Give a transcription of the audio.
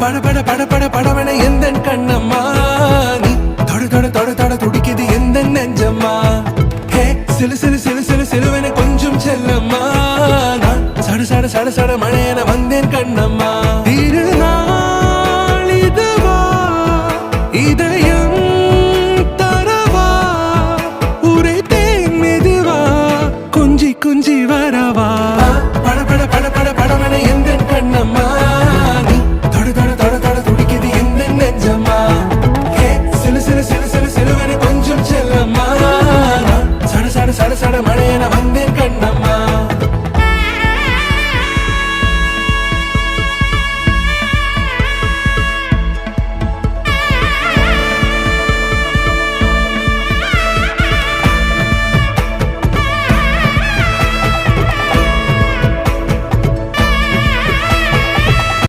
பட பட பட பட படவன எந்த கண்ணம்மா நீ தொட தொட தொட தொட துடிக்குது எந்த நெஞ்சம்மா ஹே சிலு சிலு சிலு சிலு சிலுவன கொஞ்சம் செல்லம்மா சட சட சட சட